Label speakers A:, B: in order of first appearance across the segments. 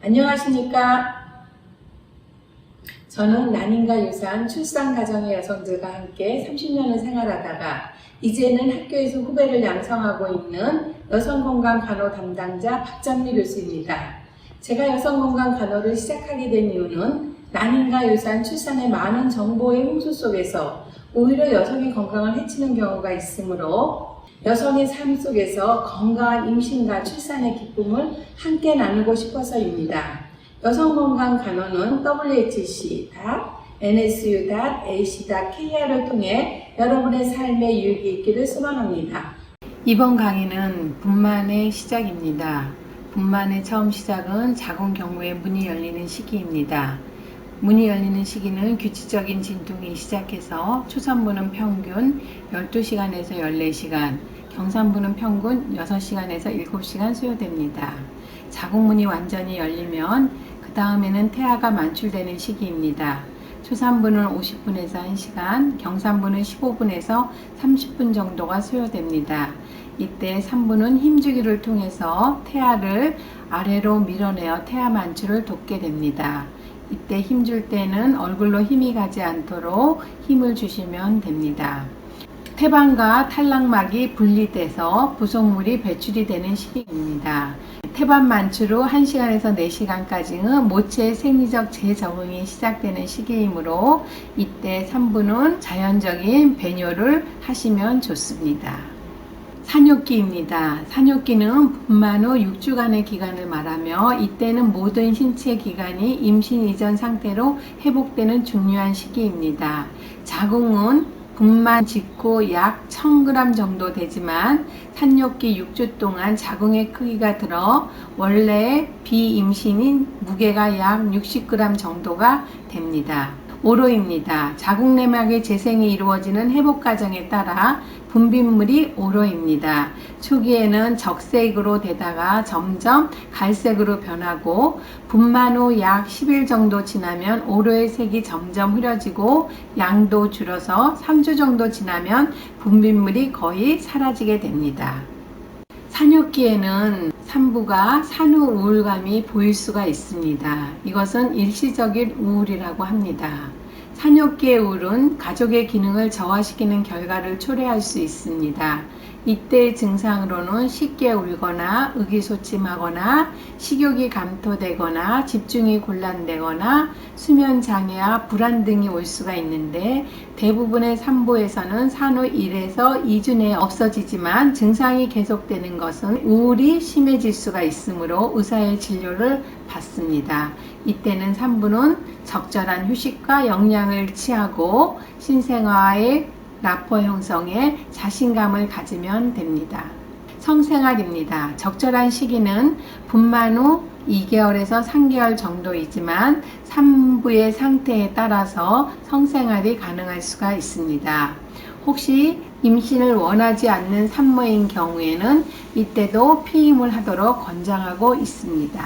A: 안녕하십니까. 저는 난임과 유산, 출산 가정의 여성들과 함께 30년을 생활하다가 이제는 학교에서 후배를 양성하고 있는 여성건강간호 담당자 박정미 교수입니다. 제가 여성건강간호를 시작하게 된 이유는 난임과 유산, 출산의 많은 정보의 홍수 속에서 오히려 여성의 건강을 해치는 경우가 있으므로 여성의 삶 속에서 건강한 임신과 출산의 기쁨을 함께 나누고 싶어서입니다. 여성건강간호는 whc.nsu.ac.kr을 통해 여러분의 삶에 유익이 있기를 소망합니다. 이번 강의는 분만의 시작입니다. 분만의 처음 시작은 자궁 경부의 문이 열리는 시기입니다. 문이 열리는 시기는 규칙적인 진통이 시작해서 초산부는 평균 12시간에서 14시간, 경산부는 평균 6시간에서 7시간 소요됩니다. 자궁문이 완전히 열리면 그 다음에는 태아가 만출되는 시기입니다. 초산부는 50분에서 1시간, 경산부는 15분에서 30분 정도가 소요됩니다. 이때 산부는 힘주기를 통해서 태아를 아래로 밀어내어 태아 만출을 돕게 됩니다. 이때 힘줄 때는 얼굴로 힘이 가지 않도록 힘을 주시면 됩니다. 태반과 탈락막이 분리돼서 부속물이 배출이 되는 시기입니다. 태반 만출 후 1시간에서 4시간까지는 모체의 생리적 재적응이 시작되는 시기이므로 이때 산부는 자연적인 배뇨를 하시면 좋습니다. 산욕기입니다. 산욕기는 분만 후 6주간의 기간을 말하며 이때는 모든 신체 기관이 임신 이전 상태로 회복되는 중요한 시기입니다. 자궁은 분만 직후 약 1000g 정도 되지만 산욕기 6주 동안 자궁의 크기가 들어 원래 비임신인 무게가 약 60g 정도가 됩니다. 오로입니다. 자궁 내막의 재생이 이루어지는 회복 과정에 따라 분비물이 오로입니다. 초기에는 적색으로 되다가 점점 갈색으로 변하고 분만 후 약 10일 정도 지나면 오로의 색이 점점 흐려지고 양도 줄어서 3주 정도 지나면 분비물이 거의 사라지게 됩니다. 산욕기에는 산부가 산후 우울감이 보일 수가 있습니다. 이것은 일시적인 우울이라고 합니다. 산욕기의 우울은 가족의 기능을 저하시키는 결과를 초래할 수 있습니다. 이때의 증상으로는 쉽게 울거나 의기소침하거나 식욕이 감토되거나 집중이 곤란되거나 수면장애와 불안 등이 올 수가 있는데 대부분의 산부에서는 산후 1에서 2주 내에 없어지지만 증상이 계속되는 것은 우울이 심해질 수가 있으므로 의사의 진료를 받습니다. 이때는 산부는 적절한 휴식과 영양을 취하고 신생아의 라포 형성에 자신감을 가지면 됩니다. 성생활입니다. 적절한 시기는 분만 후 2개월에서 3개월 정도이지만 산부의 상태에 따라서 성생활이 가능할 수가 있습니다. 혹시 임신을 원하지 않는 산모인 경우에는 이때도 피임을 하도록 권장하고 있습니다.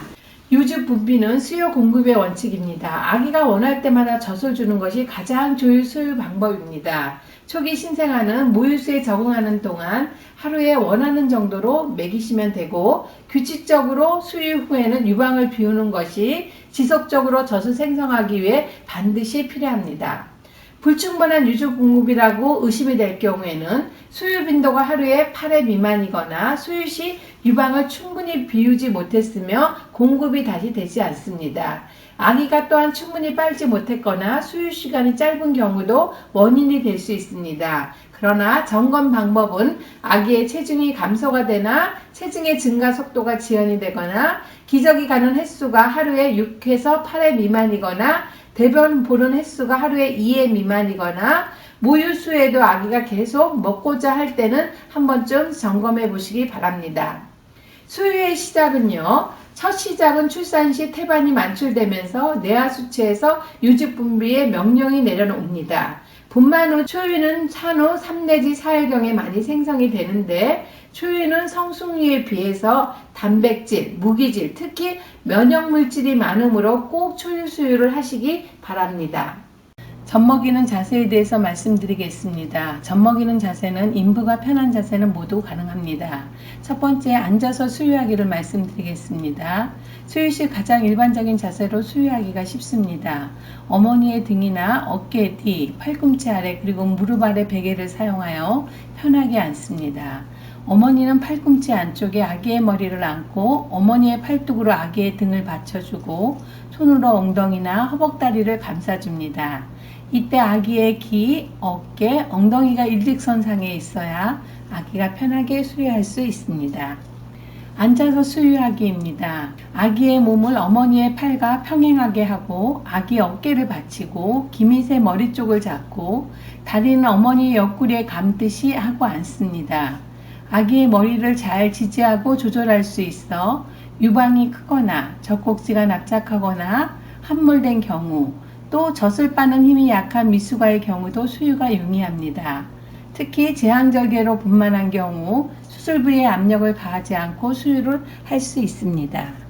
A: 유주 분비는 수요 공급의 원칙입니다. 아기가 원할 때마다 젖을 주는 것이 가장 좋은 수유 방법입니다. 초기 신생아는 모유수에 적응하는 동안 하루에 원하는 정도로 먹이시면 되고 규칙적으로 수유 후에는 유방을 비우는 것이 지속적으로 젖을 생성하기 위해 반드시 필요합니다. 불충분한 유주 공급이라고 의심이 될 경우에는 수유 빈도가 하루에 8회 미만이거나 수유 시 유방을 충분히 비우지 못했으며 공급이 다시 되지 않습니다. 아기가 또한 충분히 빨지 못했거나 수유 시간이 짧은 경우도 원인이 될 수 있습니다. 그러나 점검 방법은 아기의 체중이 감소가 되나 체중의 증가 속도가 지연이 되거나 기저귀 가는 횟수가 하루에 6에서 8회 미만이거나 대변 보는 횟수가 하루에 2회 미만이거나 모유수에도 아기가 계속 먹고자 할 때는 한 번쯤 점검해 보시기 바랍니다. 수유의 시작은요. 첫 시작은 출산 시 태반이 만출되면서 내하 수체에서 유직 분비의 명령이 내려옵니다. 분만 후 초유는 산후 3 내지 4일경에 많이 생성이 되는데 초유는 성숙류에 비해서 단백질, 무기질, 특히 면역물질이 많으므로 꼭 초유 수유를 하시기 바랍니다. 젖먹이는 자세에 대해서 말씀드리겠습니다. 젖먹이는 자세는 인부가 편한 자세는 모두 가능합니다. 첫 번째, 앉아서 수유하기를 말씀드리겠습니다. 수유 시 가장 일반적인 자세로 수유하기가 쉽습니다. 어머니의 등이나 어깨 뒤, 팔꿈치 아래 그리고 무릎 아래 베개를 사용하여 편하게 앉습니다. 어머니는 팔꿈치 안쪽에 아기의 머리를 안고 어머니의 팔뚝으로 아기의 등을 받쳐주고 손으로 엉덩이나 허벅다리를 감싸줍니다. 이때 아기의 귀, 어깨, 엉덩이가 일직선상에 있어야 아기가 편하게 수유할 수 있습니다. 앉아서 수유하기입니다. 아기의 몸을 어머니의 팔과 평행하게 하고 아기 어깨를 받치고 기밋의 머리 쪽을 잡고 다리는 어머니의 옆구리에 감듯이 하고 앉습니다. 아기의 머리를 잘 지지하고 조절할 수 있어 유방이 크거나 젖꼭지가 납작하거나 함몰된 경우 또 젖을 빠는 힘이 약한 미숙아의 경우도 수유가 용이합니다. 특히 제왕절개로 분만한 경우 수술 부위에 압력을 가하지 않고 수유를 할 수 있습니다.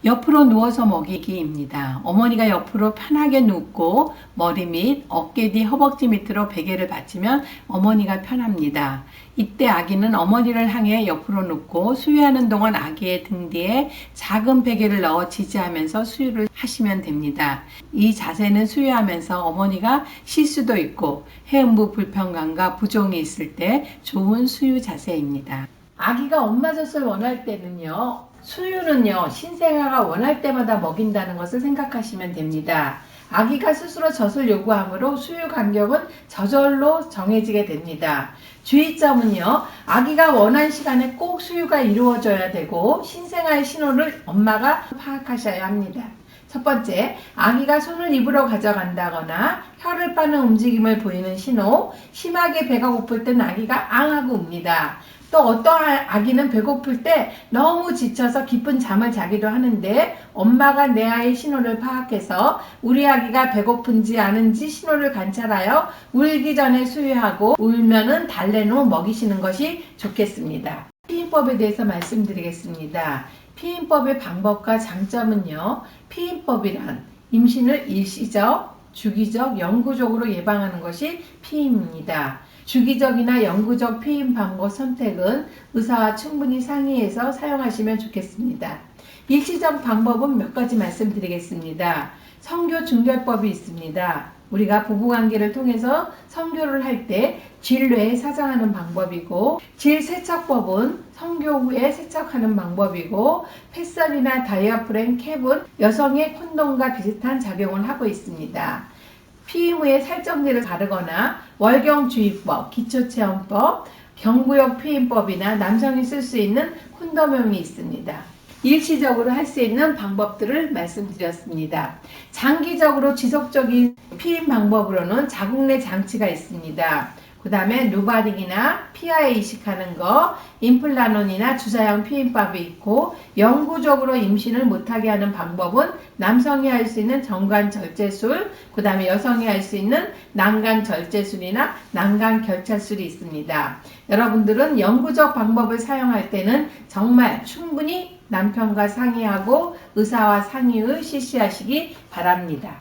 A: 옆으로 누워서 먹이기입니다. 어머니가 옆으로 편하게 눕고 머리 및 어깨 뒤 허벅지 밑으로 베개를 받치면 어머니가 편합니다. 이때 아기는 어머니를 향해 옆으로 눕고 수유하는 동안 아기의 등 뒤에 작은 베개를 넣어 지지하면서 수유를 하시면 됩니다. 이 자세는 수유하면서 어머니가 쉴 수도 있고 해음부 불편감과 부종이 있을 때 좋은 수유 자세입니다. 아기가 엄마 젖을 원할 때는요. 수유는요, 신생아가 원할 때마다 먹인다는 것을 생각하시면 됩니다. 아기가 스스로 젖을 요구하므로 수유 간격은 저절로 정해지게 됩니다. 주의점은요, 아기가 원한 시간에 꼭 수유가 이루어져야 되고 신생아의 신호를 엄마가 파악하셔야 합니다. 첫 번째, 아기가 손을 입으로 가져간다거나 혀를 빠는 움직임을 보이는 신호, 심하게 배가 고플 땐 아기가 앙 하고 웁니다. 또 어떤 아기는 배고플 때 너무 지쳐서 깊은 잠을 자기도 하는데 엄마가 내 아이의 신호를 파악해서 우리 아기가 배고픈지 아는지 신호를 관찰하여 울기 전에 수유하고 울면은 달랜 후 먹이시는 것이 좋겠습니다. 피임법에 대해서 말씀드리겠습니다. 피임법의 방법과 장점은요. 피임법이란 임신을 일시적, 주기적, 영구적으로 예방하는 것이 피임입니다. 주기적이나 영구적 피임 방법 선택은 의사와 충분히 상의해서 사용하시면 좋겠습니다. 일시적 방법은 몇 가지 말씀드리겠습니다. 성교 중절법이 있습니다. 우리가 부부관계를 통해서 성교를 할 때 질뇌에 사정하는 방법이고, 질세척법은 성교 후에 세척하는 방법이고, 패썰이나 다이아프램 캡은 여성의 콘돔과 비슷한 작용을 하고 있습니다. 피임 후에 살정제를 바르거나 월경주의법, 기초체험법, 경구역 피임법이나 남성이 쓸 수 있는 콘돔형이 있습니다. 일시적으로 할 수 있는 방법들을 말씀드렸습니다. 장기적으로 지속적인 피임 방법으로는 자궁내 장치가 있습니다. 그 다음에 누바릭이나 피하에 이식하는 거, 임플란론이나 주사형 피임법이 있고, 영구적으로 임신을 못하게 하는 방법은 남성이 할 수 있는 정관절제술, 그 다음에 여성이 할 수 있는 난간절제술이나 난간결착술이 있습니다. 여러분들은 영구적 방법을 사용할 때는 정말 충분히 남편과 상의하고 의사와 상의 후 실시하시기 바랍니다.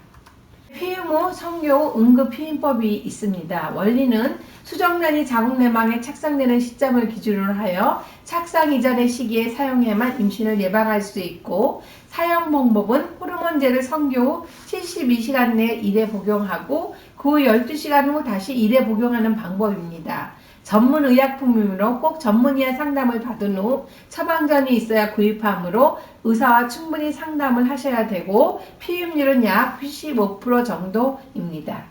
A: 피임 후 성교 후 응급 피임법이 있습니다. 원리는 수정란이 자궁내막에 착상되는 시점을 기준으로 하여 착상 이전의 시기에 사용해야만 임신을 예방할 수 있고, 사용 방법은 호르몬제를 성교 후 72시간 내에 1회 복용하고 그 후 12시간 후 다시 1회 복용하는 방법입니다. 전문 의약품이므로 꼭 전문의의 상담을 받은 후 처방전이 있어야 구입하므로 의사와 충분히 상담을 하셔야 되고, 피임률은 약 95% 정도입니다.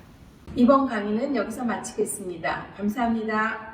A: 이번 강의는 여기서 마치겠습니다. 감사합니다.